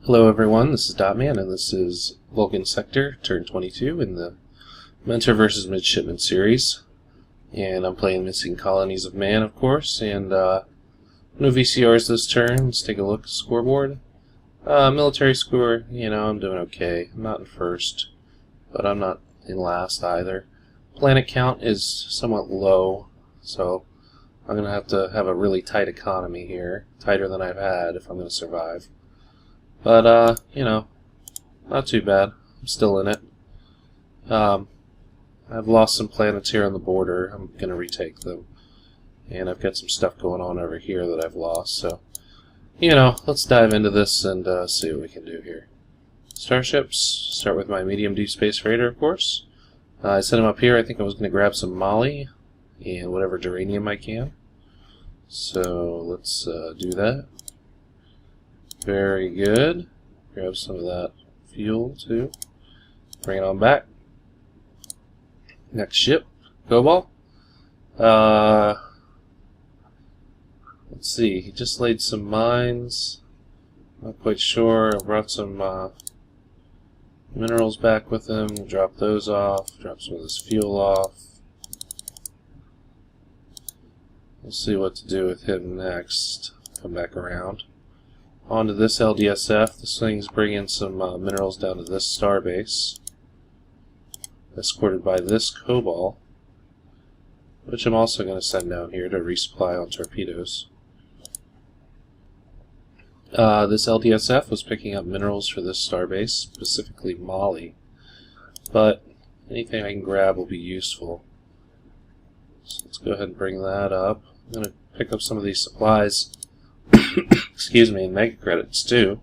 Hello everyone, this is Dotman, and this is Vulcan Sector, turn 22 in the Mentor vs. Midshipmen series. And I'm playing Missing Colonies of Man, of course, and no VCRs this turn. Let's take a look at the scoreboard. Military score, I'm doing okay. I'm not in first, but I'm not in last either. Planet count is somewhat low, so I'm going to have a really tight economy here, tighter than I've had if I'm going to survive. But, not too bad. I'm still in it. I've lost some planets here on the border. I'm going to retake them. And I've got some stuff going on over here that I've lost. So, let's dive into this and see what we can do here. Starships. Start with my medium deep space raider, of course. I set him up here. I think I was going to grab some molly and whatever geranium I can. So, let's do that. Very good. Grab some of that fuel too. Bring it on back. Next ship, Cobalt. Let's see. He just laid some mines. Not quite sure. I brought some minerals back with him. Drop those off. Drop some of this fuel off. We'll see what to do with him next. Come back around. Onto this LDSF. This thing's bringing some minerals down to this starbase, escorted by this Cobalt, which I'm also going to send down here to resupply on torpedoes. This LDSF was picking up minerals for this starbase, specifically molly, but anything I can grab will be useful. So let's go ahead and bring that up. I'm going to pick up some of these supplies. Excuse me, and mega credits too.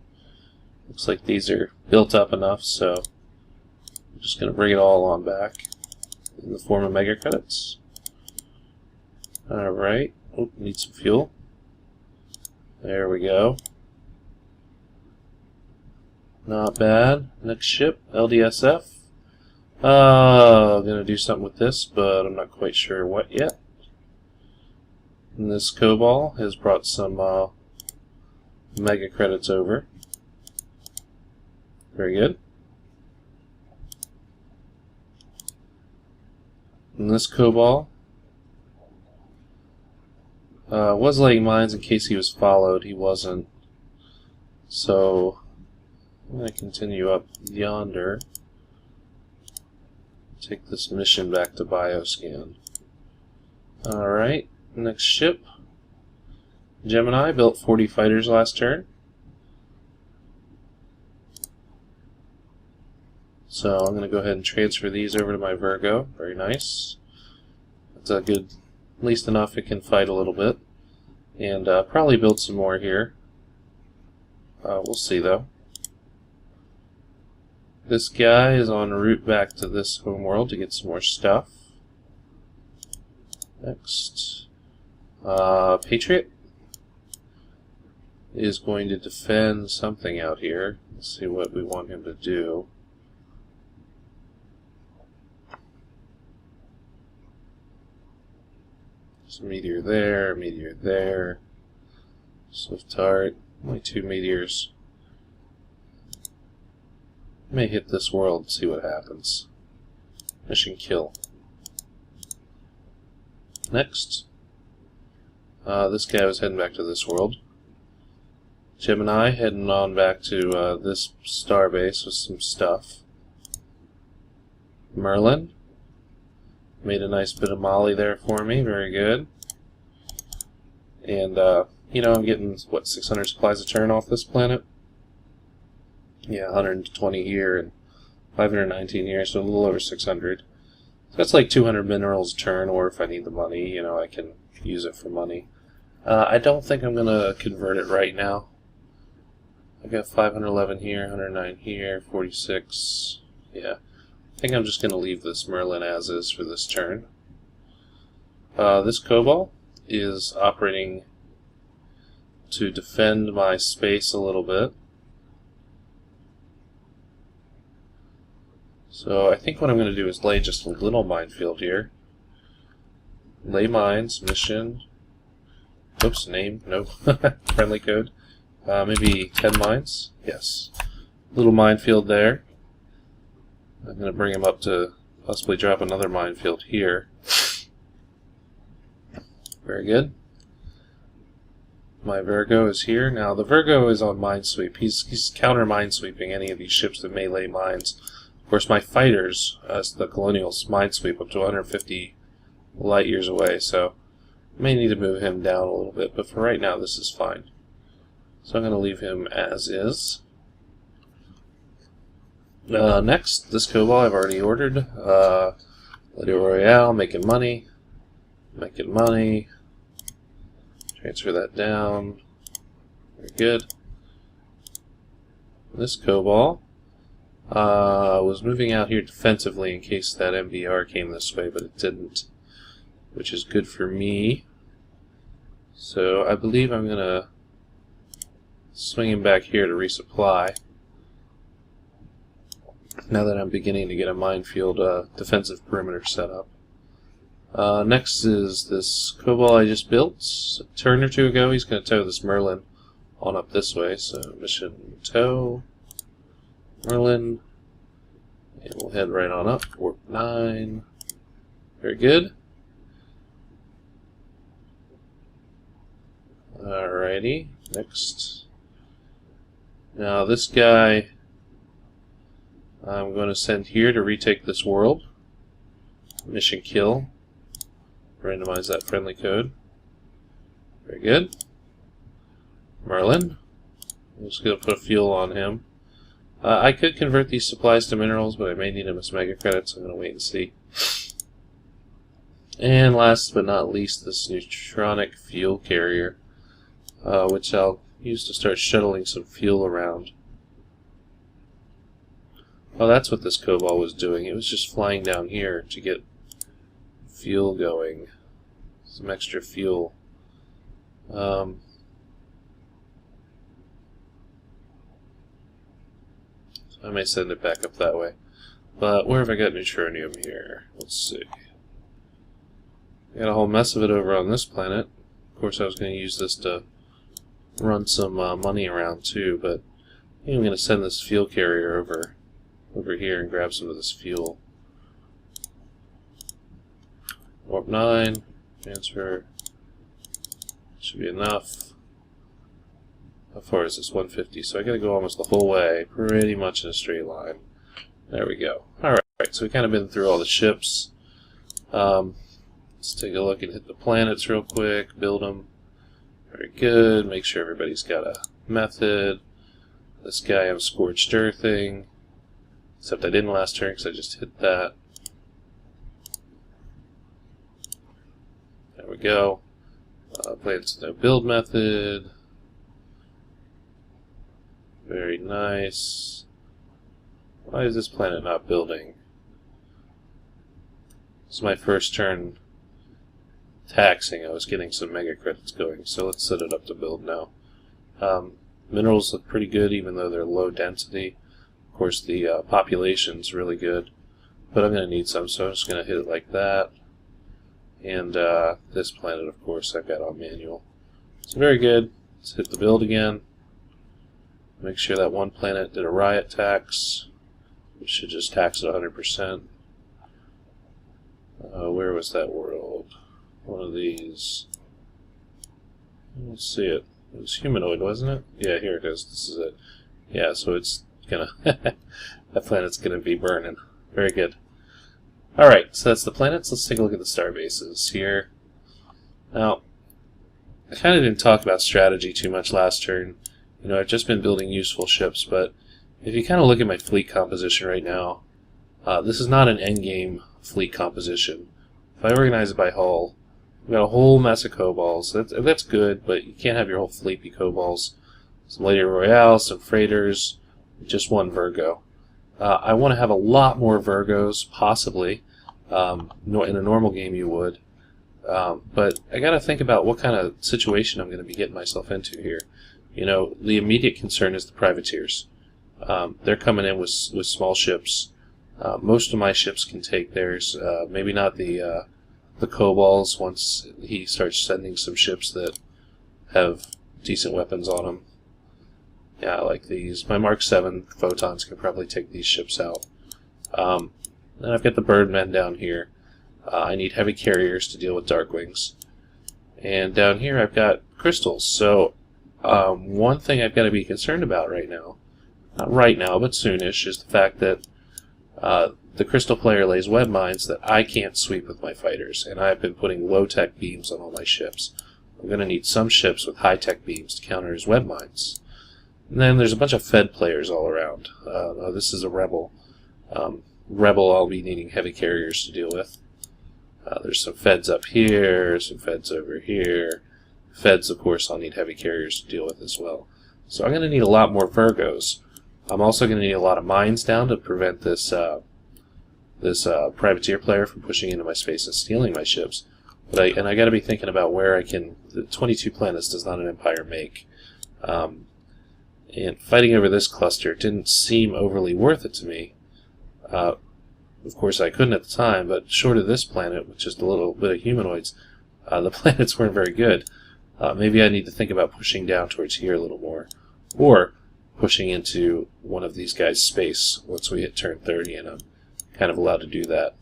Looks like these are built up enough, so I'm just going to bring it all on back in the form of mega credits. Alright, need some fuel. There we go. Not bad. Next ship, LDSF. I'm going to do something with this, but I'm not quite sure what yet. And this Cobalt has brought some mega credits over. Very good. And this Cobalt was laying mines in case he was followed. He wasn't. So I'm going to continue up yonder. Take this mission back to Bioscan. Alright, next ship. Gemini built 40 fighters last turn. So I'm going to go ahead and transfer these over to my Virgo. Very nice. That's a good, at least enough it can fight a little bit. And probably build some more here. We'll see though. This guy is en route back to this homeworld to get some more stuff. Next. Patriot is going to defend something out here. Let's see what we want him to do. There's a meteor there. Swift Tart, only 2 meteors. May hit this world and see what happens. Mission kill. Next. This guy was heading back to this world. Gemini heading on back to this starbase with some stuff. Merlin made a nice bit of molly there for me. Very good. And, I'm getting, what, 600 supplies a turn off this planet? Yeah, 120 here and 519 here, so a little over 600. So that's like 200 minerals a turn, or if I need the money, I can use it for money. I don't think I'm going to convert it right now. I've got 511 here, 109 here, 46. Yeah, I think I'm just going to leave this Merlin as is for this turn. This Cobalt is operating to defend my space a little bit. So I think what I'm going to do is lay just a little minefield here. Lay mines, mission. Oops, name, nope. Friendly code. Maybe 10 mines? Yes. Little minefield there. I'm going to bring him up to possibly drop another minefield here. Very good. My Virgo is here. Now, the Virgo is on minesweep. He's counter-minesweeping any of these ships that may lay mines. Of course, my fighters, as the Colonials, minesweep up to 150 light years away, so I may need to move him down a little bit, but for right now, this is fine. So I'm going to leave him as is. Next, this Cobalt I've already ordered. Lady Royale, making money. Making money. Transfer that down. Very good. This Cobalt was moving out here defensively in case that MBR came this way, but it didn't, which is good for me. So I believe I'm going to swing him back here to resupply. Now that I'm beginning to get a minefield defensive perimeter set up. Next is this Cobalt I just built a turn or two ago. He's going to tow this Merlin on up this way. So mission tow Merlin, and we'll head right on up. Warp 9. Very good. Alrighty, next. Now this guy I'm going to send here to retake this world. Mission kill. Randomize that friendly code. Very good. Merlin. I'm just going to put a fuel on him. I could convert these supplies to minerals, but I may need them as mega credits. I'm going to wait and see. And last but not least, this neutronic fuel carrier, which I'll use to start shuttling some fuel around. Oh, that's what this Cobalt was doing. It was just flying down here to get fuel going. Some extra fuel. I may send it back up that way. But where have I got neutronium here? Let's see. I got a whole mess of it over on this planet. Of course, I was going to use this to run some money around too, but I think I'm going to send this fuel carrier over here and grab some of this fuel. Warp 9, transfer. Should be enough. How far is this? 150. So I gotta go almost the whole way, pretty much in a straight line. There we go. Alright, so we've kind of been through all the ships. Let's take a look and hit the planets real quick, build them. Very good. Make sure everybody's got a method. This guy I'm scorched earthing. Except I didn't last turn because I just hit that. There we go. Planets no build method. Very nice. Why is this planet not building? This is my first turn taxing. I was getting some mega credits going, so let's set it up to build now. Minerals look pretty good even though they're low density. Of course the population's really good, but I'm going to need some, so I'm just going to hit it like that. And this planet, of course, I've got on manual. So very good. Let's hit the build again. Make sure that one planet did a riot tax. We should just tax it 100%. Where was that world? One of these. Let's see it. It was humanoid, wasn't it? Yeah, here it is. This is it. Yeah, so it's gonna that planet's gonna be burning. Very good. Alright, so that's the planets. Let's take a look at the star bases here. Now, I kind of didn't talk about strategy too much last turn. You know, I've just been building useful ships, but if you kind of look at my fleet composition right now, this is not an endgame fleet composition. If I organize it by hull, we've got a whole mess of Cobalts. That's good, but you can't have your whole fleet be Cobalts. Some Lady Royale, some freighters, just one Virgo. I want to have a lot more Virgos, possibly. In a normal game you would. But I got to think about what kind of situation I'm going to be getting myself into here. You know, the immediate concern is the privateers. They're coming in with small ships. Most of my ships can take theirs. Maybe not the Cobalts once he starts sending some ships that have decent weapons on them. Yeah, I like these. My Mark 7 photons can probably take these ships out. Then I've got the Birdmen down here. I need heavy carriers to deal with Darkwings. And down here I've got crystals. So one thing I've got to be concerned about right now, not right now, but soonish, is the fact that the crystal player lays web mines that I can't sweep with my fighters. And I've been putting low-tech beams on all my ships. I'm going to need some ships with high-tech beams to counter his web mines. And then there's a bunch of Fed players all around. This is a Rebel. Rebel I'll be needing heavy carriers to deal with. There's some Feds up here, some Feds over here. Feds, of course, I'll need heavy carriers to deal with as well. So I'm going to need a lot more Virgos. I'm also going to need a lot of mines down to prevent this privateer player from pushing into my space and stealing my ships. But I got to be thinking about where I can. The 22 planets does not an empire make. And fighting over this cluster didn't seem overly worth it to me. Of course, I couldn't at the time, but short of this planet, with just a little bit of humanoids, the planets weren't very good. Maybe I need to think about pushing down towards here a little more. Or pushing into one of these guys' space once we hit turn 30, and I'm kind of allowed to do that.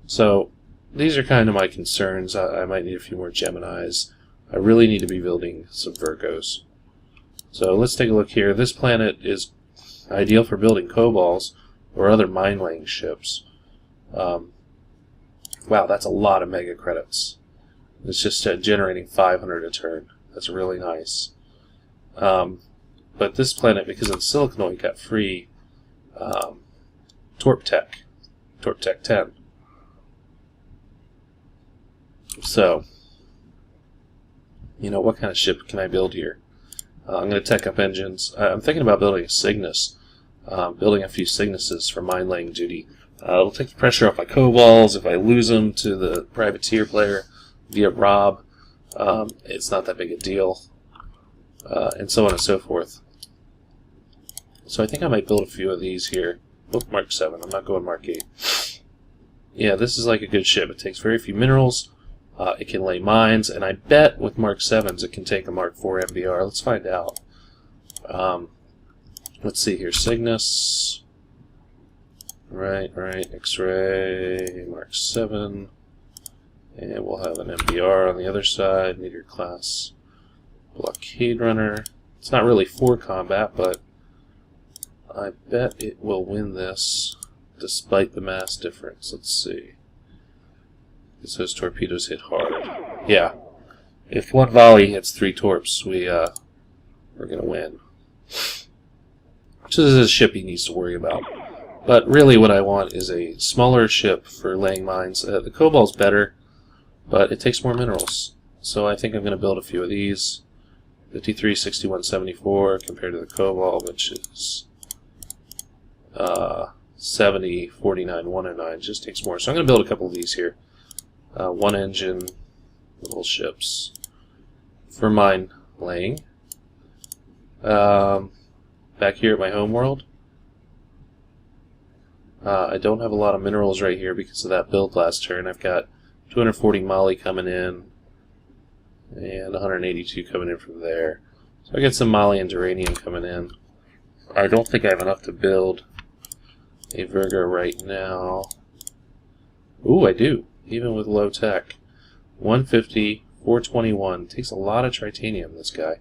So, these are kind of my concerns. I might need a few more Geminis. I really need to be building some Virgos. So let's take a look here. This planet is ideal for building Cobals or other mine-laying ships. Wow, that's a lot of mega credits. It's just generating 500 a turn. That's really nice. But this planet, because of the Silicanoid, got free Torp Tech 10. So, you know, what kind of ship can I build here? I'm going to tech up engines. I'm thinking about building a Cygnus. Building a few Cygnuses for mine-laying duty. It'll take the pressure off my Cobals. If I lose them to the privateer player via Rob, it's not that big a deal. And so on and so forth. So I think I might build a few of these here. Oh, Mark 7. I'm not going Mark 8. Yeah, this is like a good ship. It takes very few minerals. It can lay mines, and I bet with Mark 7s it can take a Mark 4 MBR. Let's find out. Let's see here. Cygnus. Right. X-ray. Mark 7. And we'll have an MBR on the other side. Meteor class. Blockade runner. It's not really for combat, but I bet it will win this despite the mass difference. Let's see. Because those torpedoes hit hard. Yeah. If one volley hits 3 torps, we're going to win. So this is a ship he needs to worry about. But really what I want is a smaller ship for laying mines. The Cobalt's better, but it takes more minerals. So I think I'm going to build a few of these. 53, 61, 74 compared to the Cobalt, which is 70, 49, 109. Just takes more. So I'm going to build a couple of these here. One engine little ships for mine laying. Back here at my home world, I don't have a lot of minerals right here because of that build last turn. I've got 240 Molly coming in and 182 coming in from there. So I get some Molly and Duranium coming in. I don't think I have enough to build a Virgo right now. Ooh, I do. Even with low tech. 150, 421. Takes a lot of tritanium, this guy.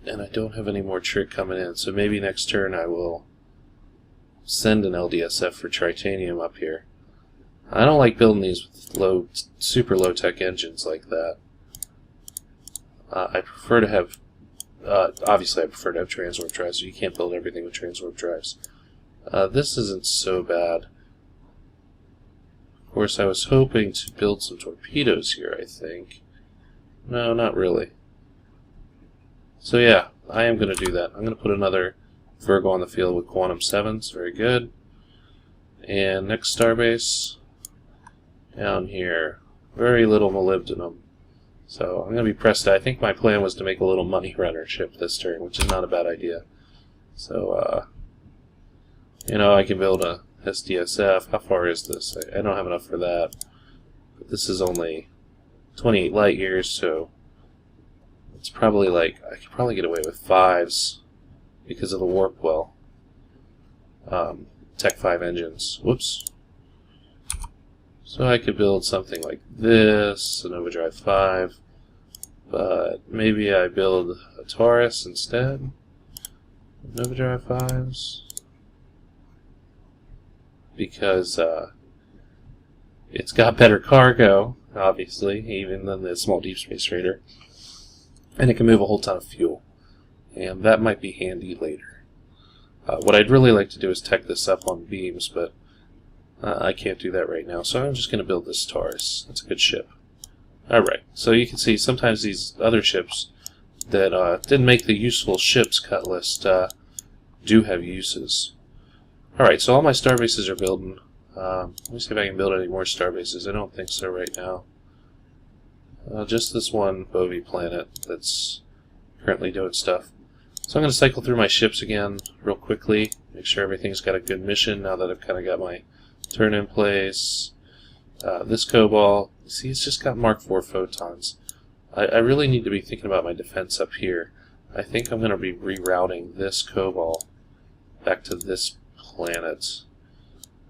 And I don't have any more trick coming in, so maybe next turn I will send an LDSF for tritanium up here. I don't like building these with super low tech engines like that. I prefer to have, obviously I prefer to have transwarp drives, so you can't build everything with transwarp drives. This isn't so bad. Of course, I was hoping to build some torpedoes here, I think. No, not really. So yeah, I am going to do that. I'm going to put another Virgo on the field with Quantum 7s. Very good. And next starbase, down here, very little molybdenum. So I'm going to be pressed. I think my plan was to make a little money runner ship this turn, which is not a bad idea. So, you know, I can build a SDSF. How far is this? I don't have enough for that. But this is only 28 light years, so It's probably like, I could probably get away with 5s because of the warp well. Tech 5 engines. Whoops. So I could build something like this, an Overdrive 5, but maybe I build a Taurus instead. Overdrive 5s. Because it's got better cargo, obviously, even than the small deep space raider. And it can move a whole ton of fuel. And that might be handy later. What I'd really like to do is tech this up on beams, but I can't do that right now. So I'm just going to build this Taurus. That's a good ship. Alright, so you can see sometimes these other ships that didn't make the useful ships cut list do have uses. Alright, so all my star bases are building. Let me see if I can build any more star bases. I don't think so right now. Just this one Bovie planet that's currently doing stuff. So I'm going to cycle through my ships again real quickly, make sure everything's got a good mission now that I've kind of got my turn in place. This Cobalt, see, it's just got Mark IV photons. I really need to be thinking about my defense up here. I think I'm going to be rerouting this Cobalt back to this planet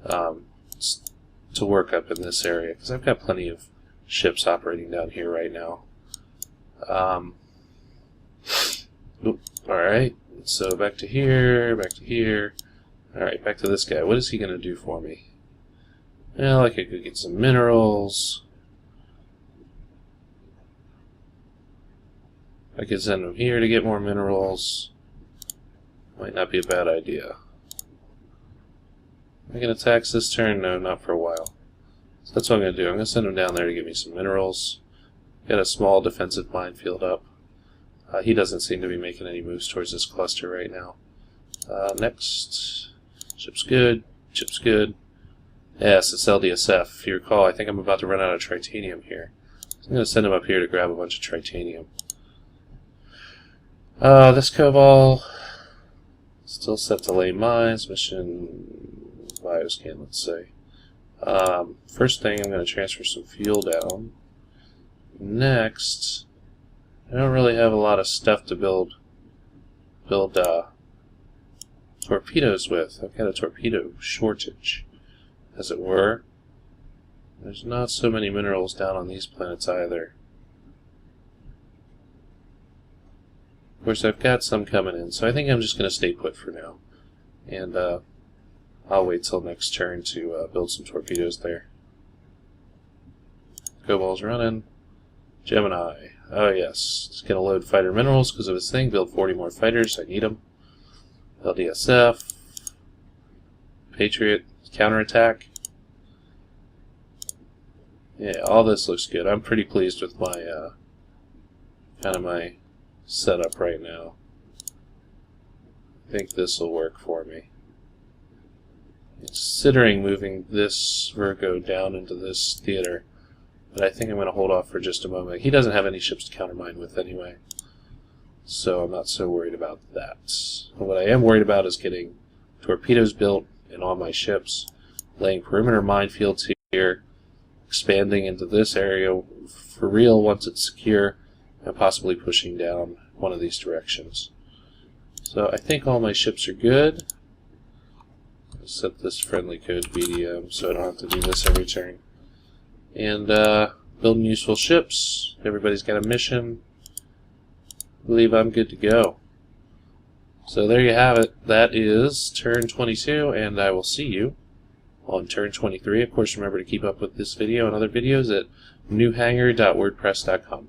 to work up in this area, because I've got plenty of ships operating down here right now. Alright, so back to here, back to here. Alright, back to this guy. What is he going to do for me? Well, I could go get some minerals. I could send him here to get more minerals. Might not be a bad idea. Am I going to tax this turn? No, not for a while. So that's what I'm going to do. I'm going to send him down there to get me some minerals. Get a small defensive minefield up. He doesn't seem to be making any moves towards this cluster right now. Next. Ship's good. Ship's good. Yes, it's LDSF. If you recall, I think I'm about to run out of tritanium here. So I'm going to send him up here to grab a bunch of tritanium. This Cobalt still set to lay mines. Mission bioscan, let's say. First thing, I'm going to transfer some fuel down. Next, I don't really have a lot of stuff to build torpedoes with. I've got a torpedo shortage, as it were. There's not so many minerals down on these planets either. Of course, I've got some coming in, so I think I'm just going to stay put for now. And I'll wait till next turn to build some torpedoes there. Cobalt's running. Gemini. Oh yes, it's going to load fighter minerals because of his thing. Build 40 more fighters. I need them. LDSF. Patriot. Counterattack. Yeah, all this looks good. I'm pretty pleased with my my setup right now. I think this will work for me. Considering moving this Virgo down into this theater, but I think I'm going to hold off for just a moment. He doesn't have any ships to countermine with anyway, so I'm not so worried about that. What I am worried about is getting torpedoes built in all my ships, laying perimeter minefields here, expanding into this area for real once it's secure, and possibly pushing down one of these directions. So I think all my ships are good. I'll set this friendly code BDM so I don't have to do this every turn. And building useful ships. Everybody's got a mission. I believe I'm good to go. So there you have it. That is turn 22, and I will see you on turn 23. Of course, remember to keep up with this video and other videos at newhanger.wordpress.com.